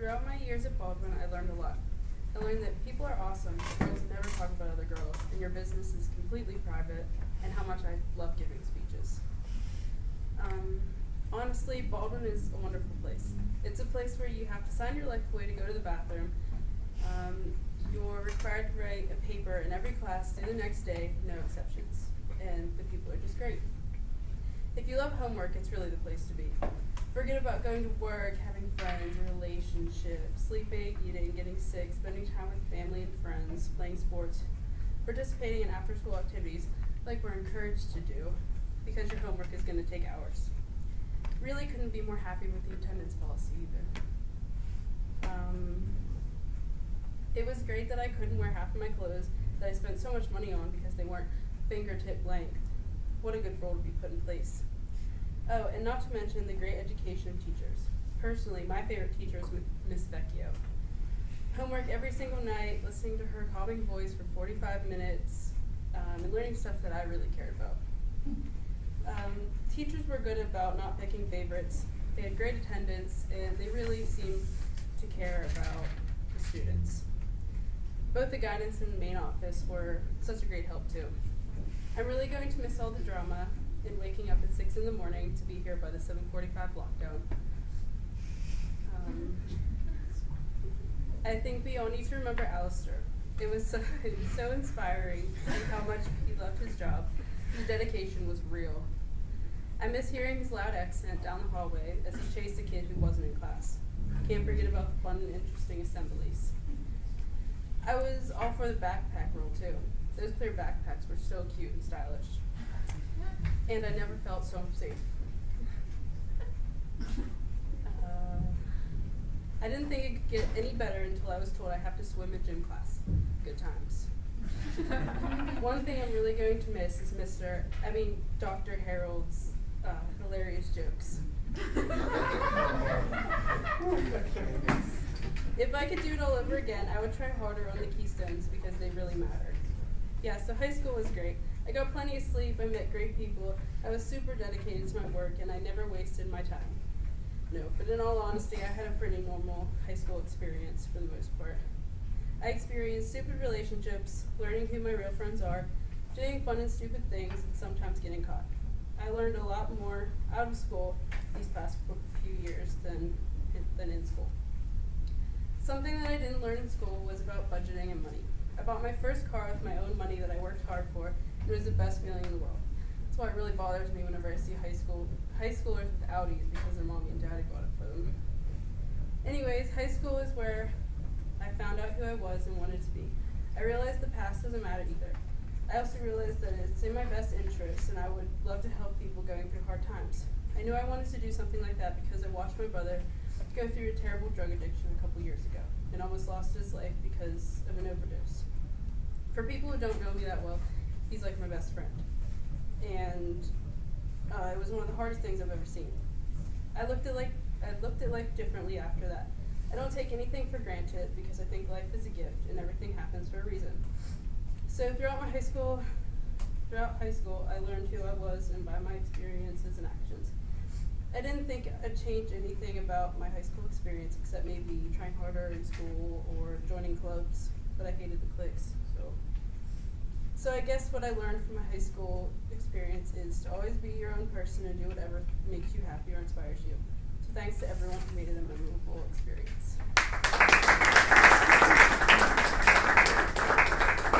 Throughout my years at Baldwin, I learned a lot. I learned that people are awesome, but girls never talk about other girls, and your business is completely private, and how much I love giving speeches. Honestly, Baldwin is a wonderful place. It's a place where you have to sign your life away to go to the bathroom. You're required to write a paper in every class due the next day, no exceptions. And the people are just great. If you love homework, it's really the place to be. Forget about going to work, having friends, relationships, sleeping, eating, getting sick, spending time with family and friends, playing sports, participating in after-school activities like we're encouraged to do, because your homework is going to take hours. Really couldn't be more happy with the attendance policy either. It was great that I couldn't wear half of my clothes that I spent so much money on because they weren't fingertip length. What a good rule to be put in place. Oh, and not to mention the great education of teachers. Personally, my favorite teacher was Miss Vecchio. Homework every single night, listening to her calming voice for 45 minutes, and learning stuff that I really cared about. Teachers were good about not picking favorites. They had great attendance, and they really seemed to care about the students. Both the guidance and the main office were such a great help too. I'm really going to miss all the drama and waking up at 6 in the morning to be here by the 7:45 lockdown. I think we all need to remember Alistair. It was so inspiring to see how much he loved his job. His dedication was real. I miss hearing his loud accent down the hallway as he chased a kid who wasn't in class. Can't forget about the fun and interesting assemblies. I was all for the backpack rule too. Those clear backpacks were so cute and stylish. And I never felt so safe. I didn't think it could get any better until I was told I have to swim at gym class. Good times. One thing I'm really going to miss is Dr. Harold's hilarious jokes. If I could do it all over again, I would try harder on the keystones because they really matter. Yeah, so high school was great. I got plenty of sleep, I met great people, I was super dedicated to my work, and I never wasted my time. No, but in all honesty, I had a pretty normal high school experience for the most part. I experienced stupid relationships, learning who my real friends are, doing fun and stupid things, and sometimes getting caught. I learned a lot more out of school these past few years than in school. Something that I didn't learn in school was about budgeting and money. I bought my first car with my own money that I worked hard for, and it was the best feeling in the world. That's why it really bothers me whenever I see high schoolers with Audis because their mommy and daddy bought it for them. Anyways, high school is where I found out who I was and wanted to be. I realized the past doesn't matter either. I also realized that it's in my best interest and I would love to help people going through hard times. I knew I wanted to do something like that because I watched my brother go through a terrible drug addiction a couple years ago and almost lost his life because of an overdose. For people who don't know me that well, he's like my best friend. And it was one of the hardest things I've ever seen. I looked at life differently after that. I don't take anything for granted because I think life is a gift and everything happens for a reason. So throughout high school, I learned who I was and by my experiences and actions. I didn't think I'd change anything about my high school experience except maybe trying harder in school or joining clubs, but I hated the cliques. So I guess what I learned from my high school experience is to always be your own person and do whatever makes you happy or inspires you. So thanks to everyone who made it a